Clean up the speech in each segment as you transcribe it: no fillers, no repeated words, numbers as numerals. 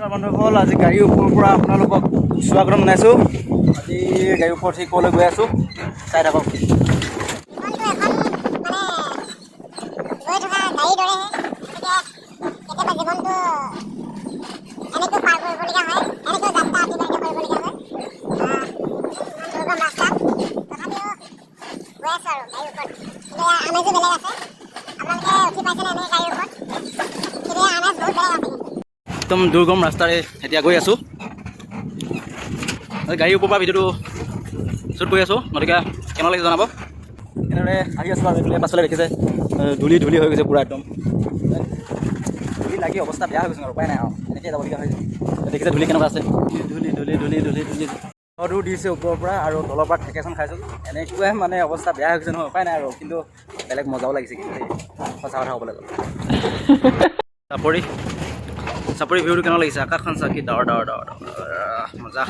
নমস্কাৰ বন্ধুসকল, আজি গাড়ীৰ ওপৰৰ পৰা আপোনালোকক স্বাগতম জনাইছোঁ। আজি গাড়ীৰ ওপৰত ঠিক ক'লৈ গৈ আছোঁ চাই থাকক। একদম দুৰ্গম ৰাস্তাৰে এতিয়া গৈ আছোঁ। গাড়ীৰ ওপৰৰ পৰা ভিডিঅ'টো শ্বুট কৰি আছোঁ, গতিকে কেনে লাগিছে জনাব। এনেদৰে আহি আছোঁ আৰু এইফালে পাছফালে দেখিছে ধূলি হৈ গৈছে পূৰা একদম ধূলি লাগি অৱস্থা বেয়া হৈ গৈছে আৰু উপায় নাই আৰু এনেকৈ যাবলগীয়া হৈছে। দেখিছে ধূলি কেনেকুৱা আছে, ধূলি দূৰ দিছে ওপৰৰ পৰা আৰু তলৰ পৰা ঠেকেচন খাইছোঁ। এনেকুৱাই মানে অৱস্থা বেয়া হৈ গৈছে নহয়, উপায় নাই আৰু। কিন্তু বেলেগ মজাও লাগিছে কিন্তু দেই, সঁচা কথা ক'বলৈ গ'লে। চাপৰি ভিউটো কেনেকুৱা লাগিছে, আকাশখন চাকি ডাৱৰ মজা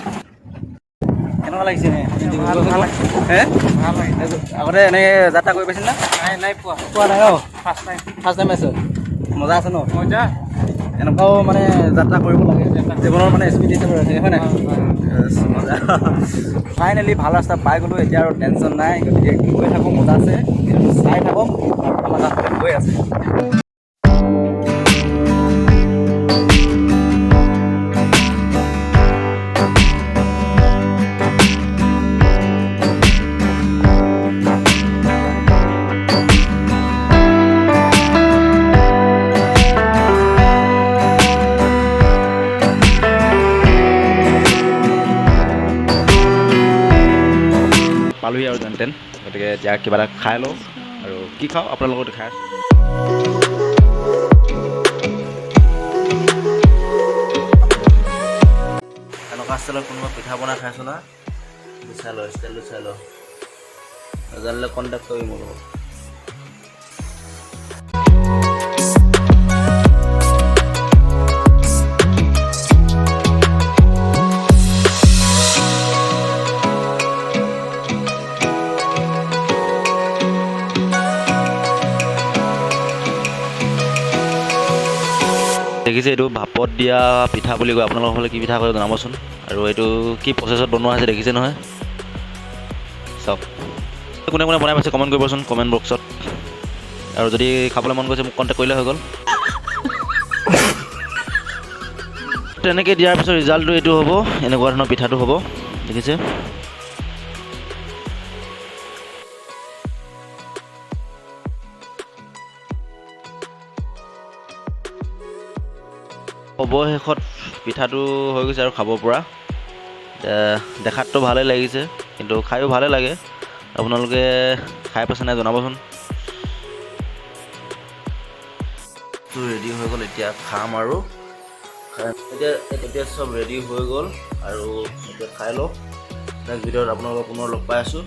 কেনেকুৱা লাগিছে হে? আগতে এনেকৈ যাত্ৰা কৰি পাইছিল না? নাই পোৱা নাই ন? ফাৰ্ষ্ট টাইম পাইছোঁ। মজা আছে ন? মজা এনেকুৱাও মানে যাত্ৰা কৰিব লাগে, জীৱনৰ মানে স্মৃতি হিচাপে ৰৈ থাকে, হয় নাই? মজা। ফাইনেলি ভাল ৰাস্তা পাই গ'লোঁ, এতিয়া আৰু টেনশ্যন নাই। গতিকে গৈ থাকোঁ, মজা আছে, চাই থাকক আমাৰ তাত গৈ আছে। পালোহি আৰু যেন তেন, গতিকে এতিয়া কিবা এটা খাই লওঁ আৰু কি খাওঁ আপোনালোকৰ লগত খাই আছোঁ। এনেকুৱা ষ্টাইলত কোনোবা পিঠা বনাই খাইছোঁ না? চাই লওঁ ষ্টাইলটো চাই লওঁ, জানিলে কণ্টেক্ট কৰি মোৰ লগত। দেখিছে এইটো ভাপত দিয়া পিঠা বুলি কয়, আপোনালোকৰ ফালে কি পিঠা কয় জনাবচোন। আৰু এইটো কি প্ৰচেছত বনোৱা হৈছে দেখিছে নহয়, চাওক। কোনে বনাই পাইছে কমেণ্ট কৰিবচোন কমেণ্ট বক্সত। আৰু যদি খাবলৈ মন গৈছে মোক কণ্টেক্ট কৰিলে হৈ গ'ল। তেনেকৈ দিয়াৰ পিছত ৰিজাল্টটো এইটো হ'ব, এনেকুৱা ধৰণৰ পিঠাটো হ'ব, দেখিছে। অৱশেষত পিঠাটো হৈ গৈছে আৰু খাব পৰা। দেখাততো ভালেই লাগিছে, কিন্তু খায়ো ভালেই লাগে। আপোনালোকে খাই পাইছে নাই জনাবচোন। ৰেডি হৈ গ'ল, এতিয়া খাম আৰু এতিয়া চব ৰেডি হৈ গ'ল আৰু এতিয়া খাই লওঁ। নেক্সট ভিডিঅ'ত আপোনালোকক পুনৰ লগ পাই আছোঁ।